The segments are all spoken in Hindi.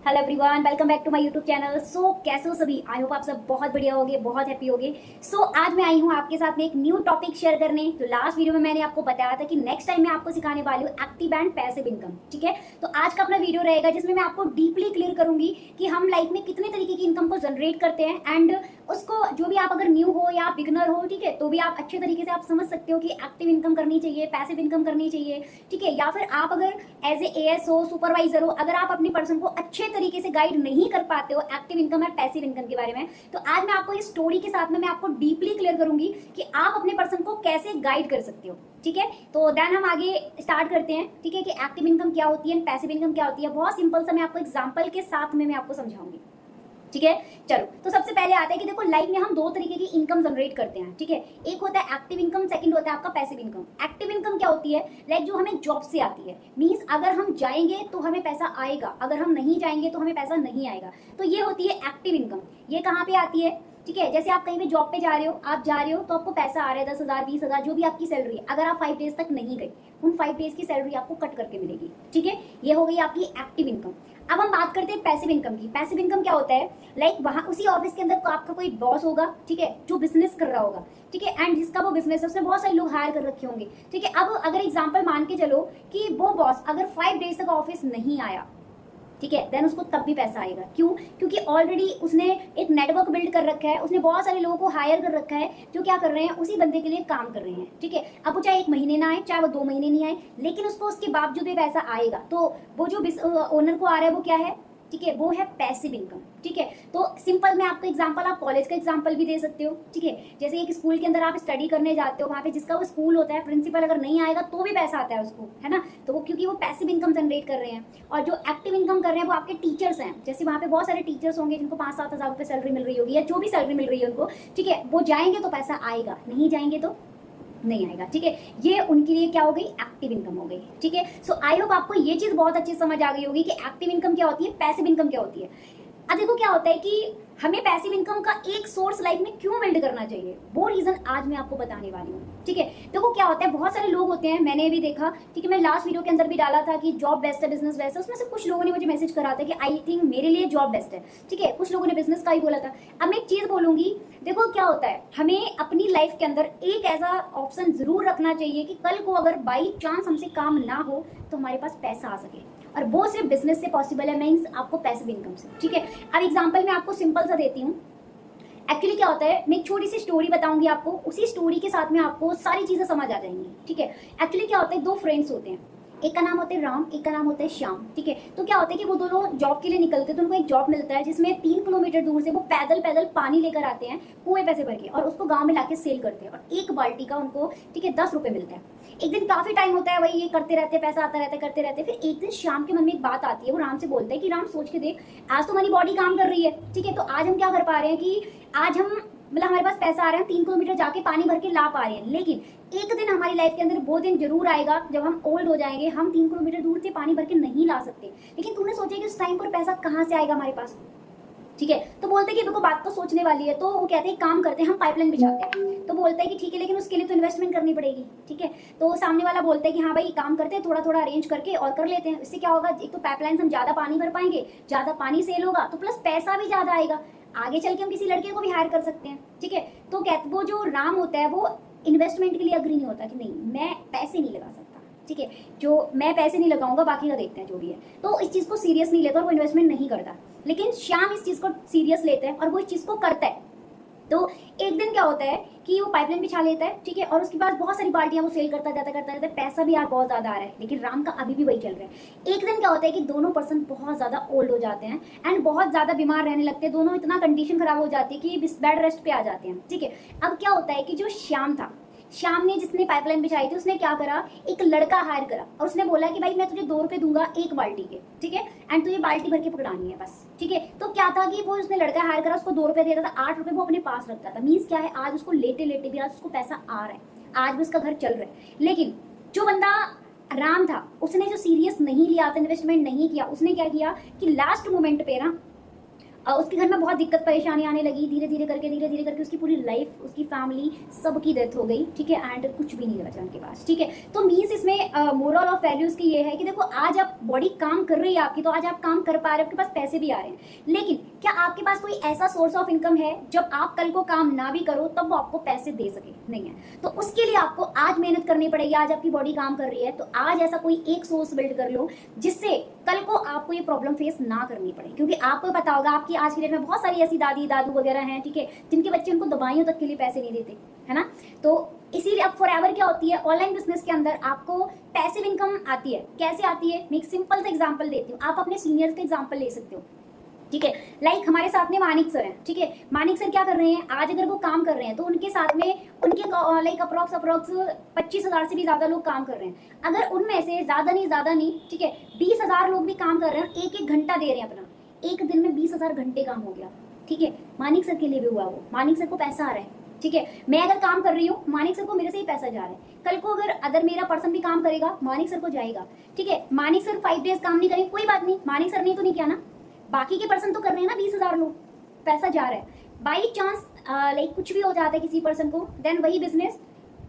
Hello everyone, welcome back to my YouTube channel. So कैसे हो सभी? आई होप आप सब बहुत बढ़िया होगे, बहुत हैप्पी होगे। सो आज मैं आई हूँ आपके साथ में एक न्यू टॉपिक शेयर करने। तो लास्ट वीडियो में मैंने आपको बताया था कि नेक्स्ट टाइम मैं आपको सिखाने वाली हूँ एक्टिव एंड पैसिव इनकम। ठीक है, तो आज का अपना वीडियो रहेगा जिसमें मैं आपको डीपली क्लियर करूंगी कि हम लाइफ में कितने तरीके की इनकम को जनरेट करते हैं एंड उसको जो भी आप अगर न्यू हो या बिगनर हो, ठीक है, तो भी आप अच्छे तरीके से आप समझ सकते हो कि एक्टिव इनकम करनी चाहिए, पैसिव इनकम करनी चाहिए। ठीक है, या फिर आप अगर एज ए एएस हो, सुपरवाइजर हो, अगर आप अपनी पर्सन को अच्छे तरीके से गाइड नहीं कर पाते हो एक्टिव इनकम और पैसिव इनकम के बारे में, तो आज मैं आपको इस स्टोरी के साथ में मैं आपको डीपली क्लियर करूंगी कि आप अपने पर्सन को कैसे गाइड कर सकते हो। ठीक है, तो देन हम आगे स्टार्ट करते हैं। ठीक है, कि एक्टिव इनकम क्या होती है, पैसिव इनकम क्या होती है। बहुत सिंपल सा मैं आपको एग्जांपल के साथ में मैं आपको समझाऊंगी। ठीक है, चलो तो सबसे पहले आता है कि देखो लाइफ में हम दो तरीके की इनकम जनरेट करते हैं। ठीक है, एक होता है एक्टिव इनकम, सेकंड होता है आपका पैसिव इनकम। एक्टिव इनकम क्या होती है? लाइक जो हमें जॉब से आती है, मींस अगर हम जाएंगे तो हमें पैसा आएगा, अगर हम नहीं जाएंगे तो हमें पैसा नहीं आएगा। तो ये होती है एक्टिव इनकम। ये कहाँ पे आती है? ठीक है, जैसे आप कहीं पे जॉब पे जा रहे हो, आप जा रहे हो तो आपको पैसा आ रहा है 10,000 20,000 जो भी आपकी सैलरी है। अगर आप 5 डेज तक नहीं गए, उन 5 डेज की सैलरी आपको कट करके मिलेगी। ठीक है, ये हो गई आपकी एक्टिव इनकम। अब हम बात करते हैं पैसिव इनकम की। पैसिव इनकम क्या होता है? लाइक वहां उसी ऑफिस के अंदर तो आपका कोई बॉस होगा, ठीक है, जो बिजनेस कर रहा होगा, ठीक है, एंड जिसका वो बिजनेस है उसने बहुत सारे लोग हायर कर रखे होंगे। ठीक है, अब अगर एग्जांपल मान के चलो कि वो बॉस अगर 5 डेज तक ऑफिस नहीं आया, ठीक है, देन उसको तब भी पैसा आएगा। क्यों? क्योंकि ऑलरेडी उसने एक नेटवर्क बिल्ड कर रखा है, उसने बहुत सारे लोगों को हायर कर रखा है जो क्या कर रहे हैं, उसी बंदे के लिए काम कर रहे हैं। ठीक है, अब वो चाहे 1 महीने ना आए, चाहे वो 2 महीने नहीं आए, लेकिन उसको उसके बावजूद भी पैसा आएगा। तो वो जो ओनर को आ रहा है वो क्या है? ठीक है, वो है पैसिव इनकम। ठीक है, तो सिंपल मैं आपको एग्जांपल, आप कॉलेज का एग्जांपल भी दे सकते हो। ठीक है, जैसे एक स्कूल के अंदर आप स्टडी करने जाते हो, वहाँ पे जिसका वो स्कूल होता है, प्रिंसिपल अगर नहीं आएगा तो भी पैसा आता है उसको, है ना। तो वो क्योंकि वो पैसिव इनकम जनरेट कर रहे हैं। और जो एक्टिव इनकम कर रहे हैं वो आपके टीचर्स हैं। जैसे वहाँ पे बहुत सारे टीचर्स होंगे जिनको 5-7 हज़ार रुपये सैलरी मिल रही होगी या जो भी सैलरी मिल रही है उनको, ठीक है, वो जाएंगे तो पैसा आएगा, नहीं जाएंगे तो नहीं आएगा। ठीक है, ये उनके लिए क्या हो गई? एक्टिव इनकम हो गई। ठीक है, सो आई होप आपको ये चीज बहुत अच्छी समझ आ गई होगी कि एक्टिव इनकम क्या होती है, पैसिव इनकम क्या होती है। अब देखो क्या होता है कि हमें पैसिव इनकम का एक सोर्स लाइफ में क्यों बिल्ड करना चाहिए, वो रीजन आज मैं आपको बताने वाली हूँ। ठीक है, देखो क्या होता है, बहुत सारे लोग होते हैं, मैंने भी देखा, ठीक है, मैं लास्ट वीडियो के अंदर भी डाला था कि जॉब बेस्ट है, बिजनेस बेस्ट है। उसमें से कुछ लोगों ने मुझे मैसेज करा था कि आई थिंक मेरे लिए जॉब बेस्ट है। ठीक है, कुछ लोगों ने बिजनेस का ही बोला था। अब मैं एक चीज बोलूंगी, देखो क्या होता है, हमें अपनी लाइफ के अंदर एक ऐसा ऑप्शन जरूर रखना चाहिए कि कल को अगर बाई चांस हमसे काम ना हो तो हमारे पास पैसा आ सके, और वो सिर्फ बिजनेस से पॉसिबल है, मींस आपको पैसिव इनकम से। ठीक है, अब एग्जांपल मैं आपको सिंपल सा देती हूँ। एक्चुअली क्या होता है, मैं एक छोटी सी स्टोरी बताऊंगी आपको, उसी स्टोरी के साथ में आपको सारी चीजें समझ आ जाएंगी। ठीक है, एक्चुअली क्या होता है, 2 फ्रेंड्स होते हैं, एक का नाम होता है राम, एक का नाम होता है श्याम। ठीक है, तो क्या होता है कि वो दोनों जॉब के लिए निकलते हैं, तो उनको एक जॉब मिलता है जिसमें 3 किलोमीटर दूर से वो पैदल पैदल पानी लेकर आते हैं कुएं पैसे भर के, और उसको गांव में लाके सेल करते हैं, और एक बाल्टी का उनको, ठीक है, 10 रुपए मिलता है। एक दिन काफी टाइम होता है वही ये करते रहते, पैसा आता रहता है, करते रहते। फिर एक दिन शाम के मन में एक बात आती है, वो राम से बोलता है कि राम सोच के देख, आज तो हमारी बॉडी काम कर रही है, ठीक है, तो आज हम क्या कर पा रहे हैं कि आज हम मतलब हमारे पास पैसा आ रहा है, 3 किलोमीटर जाके पानी भर के ला पा रहे हैं, लेकिन एक दिन हमारी लाइफ के अंदर वो दिन जरूर आएगा जब हम ओल्ड हो जाएंगे, हम 3 किलोमीटर दूर से पानी भर के नहीं ला सकते। लेकिन तूने सोचा कि उस टाइम पर पैसा कहाँ से आएगा हमारे पास? ठीक है, तो बोलते हैं कि देखो बात तो सोचने वाली है। तो वो कहते हैं काम करते हैं, हम पाइपलाइन बिछाते हैं। तो बोलता है कि ठीक है, लेकिन उसके लिए तो इन्वेस्टमेंट करनी पड़ेगी। ठीक है, तो सामने वाला बोलता है कि हाँ भाई काम करते हैं, थोड़ा थोड़ा अरेंज करके और कर लेते हैं। इससे क्या होगा, एक तो पाइपलाइन हम ज्यादा पानी भर पाएंगे, ज्यादा पानी सेल होगा, तो प्लस पैसा भी ज्यादा आएगा, आगे चल के हम किसी लड़के को भी हायर कर सकते हैं। ठीक है, तो कहते वो जो राम होता है वो इन्वेस्टमेंट के लिए अग्री नहीं होता कि नहीं मैं पैसे नहीं लगा सकता। ठीक है, जो मैं पैसे नहीं लगाऊंगा, बाकी का देखते हैं जो भी है। तो इस चीज को सीरियस नहीं लेता और वो इन्वेस्टमेंट नहीं करता। लेकिन श्याम इस चीज को सीरियस लेता है और वो इस चीज को करता है। तो एक दिन क्या होता है कि वो पाइपलाइन बिछा लेता है, ठीक है, और उसके बाद बहुत सारी बाल्टियां वो सेल करता जाता है, पैसा भी यार बहुत ज्यादा आ रहा है, लेकिन राम का अभी भी वही चल रहा है। एक दिन क्या होता है कि दोनों पर्सन बहुत ज्यादा ओल्ड हो जाते हैं एंड बहुत ज्यादा बीमार रहने लगते हैं, दोनों इतना कंडीशन खराब हो जाती है कि बेड रेस्ट पे आ जाते हैं। ठीक है, अब क्या होता है कि जो श्याम था, श्याम ने जिसने पाइपलाइन बिछाई थी, उसने क्या करा, एक लड़का हायर करा और उसने बोला कि भाई मैं तुझे 2 रुपए दूंगा एक बाल्टी के, ठीक है, एंड तुझे बाल्टी भर के पकड़ानी है बस। ठीक है, तो क्या था कि वो उसने लड़का हायर करा, उसको 2 रुपए देता था, 8 रुपए वो अपने पास रखता था। मीन्स क्या है, आज उसको लेटे लेटे भी आज उसको पैसा आ रहा है, आज भी उसका घर चल रहा है। लेकिन जो बंदा राम था, उसने जो सीरियस नहीं लिया था, इन्वेस्टमेंट नहीं किया, उसने क्या किया कि लास्ट मोमेंट पे ना उसके घर में बहुत दिक्कत परेशानी आने लगी, धीरे धीरे करके उसकी पूरी लाइफ, उसकी फैमिली, सबकी डेथ हो गई, ठीक है, एंड कुछ भी नहीं बचा उनके पास, ठीक है। तो मीन्स इसमें मोरल ऑफ वैल्यूज की ये है कि देखो आज आप बॉडी काम कर रही है आपकी, तो आज आप काम कर पा रहे हो, आपके पास पैसे भी आ रहे हैं, लेकिन क्या आपके पास कोई ऐसा सोर्स ऑफ इनकम है जब आप कल को काम ना भी करो तब वो आपको पैसे दे सके? नहीं है। तो उसके लिए आपको आज मेहनत करनी पड़ेगी। आज आपकी बॉडी काम कर रही है तो आज ऐसा कोई एक सोर्स बिल्ड कर लो जिससे कल को आपको ये प्रॉब्लम फेस ना करनी पड़े, क्योंकि आपको पता होगा आपकी आज की डेट में बहुत सारी ऐसी दादी दादू वगैरह हैं, ठीक है, जिनके बच्चे उनको दवाइयों तक के लिए पैसे नहीं देते, है ना। तो इसीलिए अब फॉरएवर क्या होती है, ऑनलाइन बिजनेस के अंदर आपको पैसिव इनकम आती है। कैसे आती है, मैं एक सिंपल सा एग्जांपल देती हूँ, आप अपने सीनियर्स का एग्जांपल ले सकते हो, ठीक है। लाइक हमारे साथ में मानिक सर हैं, ठीक है। मानिक सर क्या कर रहे हैं, आज अगर वो काम कर रहे हैं तो उनके साथ में उनके लाइक अप्रोक्स 25,000 से भी ज्यादा लोग काम कर रहे हैं। अगर उनमें से ज्यादा नहीं, ठीक है, 20,000 लोग भी काम कर रहे हैं, एक एक घंटा दे रहे हैं अपना, एक दिन में 20,000 घंटे काम हो गया, ठीक है। मानिक सर के लिए भी हुआ, वो मानिक सर को पैसा आ रहा है, ठीक है। मैं अगर काम कर रही हूँ, मानिक सर को मेरे से ही पैसा जा रहा है, कल को अगर मेरा पर्सन भी काम करेगा मानिक सर को जाएगा, ठीक है। मानिक सर 5 डेज काम नहीं करेंगे, कोई बात नहीं, मानिक सर ने तो नहीं किया ना, बाकी के पर्सन तो कर रहे हैं ना, 20,000 लोग, पैसा जा रहा है। बाई चांस लाइक कुछ भी हो जाता है किसी पर्सन को, देन वही बिजनेस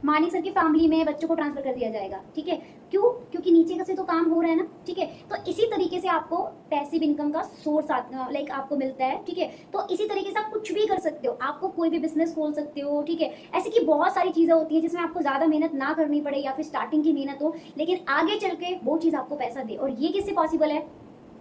मानिक सर की फैमिली में बच्चों को ट्रांसफर कर दिया जाएगा, ठीक है। क्यों? क्योंकि नीचे का से तो काम हो रहा है ना, ठीक है। तो इसी तरीके से आपको पैसिव इनकम का सोर्स लाइक आपको मिलता है, ठीक है। तो इसी तरीके से आप कुछ भी कर सकते हो, आपको कोई भी बिजनेस खोल सकते हो, ठीक है। ऐसी की बहुत सारी चीजें होती है जिसमें आपको ज्यादा मेहनत ना करनी पड़े या फिर स्टार्टिंग की मेहनत हो, लेकिन आगे चल के वो चीज आपको पैसा दे। और ये किससे पॉसिबल है?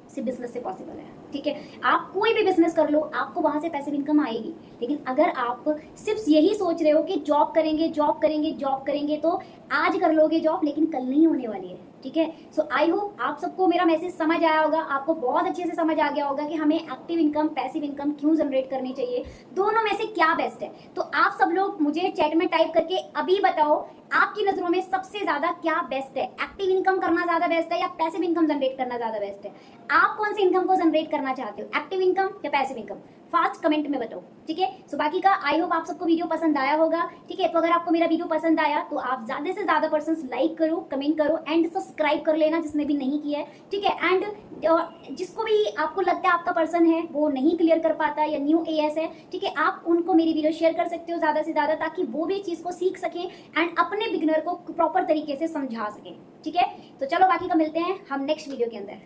सिर्फ बिजनेस से पॉसिबल है, ठीक है। आप कोई भी बिजनेस कर लो, आपको वहां से पैसिव इनकम आएगी, लेकिन अगर आप सिर्फ यही सोच रहे हो कि जॉब करेंगे तो आज कर लोगे जॉब, लेकिन कल नहीं होने वाली है, ठीक है। सो आई होप आप सबको मेरा मैसेज समझ आया होगा, आपको बहुत अच्छे से समझ आ गया होगा कि हमें एक्टिव इनकम, पैसिव इनकम क्यों जनरेट करनी चाहिए, दोनों में से क्या बेस्ट है। तो आप सब लोग मुझे चैट में टाइप करके अभी बताओ, आपकी नजरों में सबसे ज्यादा क्या बेस्ट है, एक्टिव इनकम करना ज्यादा बेस्ट है या पैसिव इनकम जनरेट करना ज्यादा बेस्ट है? आप कौन सी इनकम को जनरेट करना चाहते हो, एक्टिव इनकम या पैसिव इनकम? फास्ट कमेंट में बताओ, ठीक है। सो बाकी का आई होप आप सबको वीडियो पसंद आया होगा, ठीक है। तो अगर आपको मेरा वीडियो पसंद आया तो आप ज्यादा से ज्यादा पर्सन्स लाइक करो, कमेंट करो एंड सब्सक्राइब कर लेना जिसने भी नहीं किया है, ठीक है। एंड जिसको भी आपको लगता है आपका पर्सन है वो नहीं क्लियर कर पाता या न्यू एएस है, ठीक है, आप उनको मेरी वीडियो शेयर कर सकते हो ज्यादा से ज्यादा, ताकि वो भी चीज को सीख सके एंड अपने बिगिनर को प्रॉपर तरीके से समझा सके, ठीक है। तो चलो बाकी का मिलते हैं हम नेक्स्ट वीडियो के अंदर।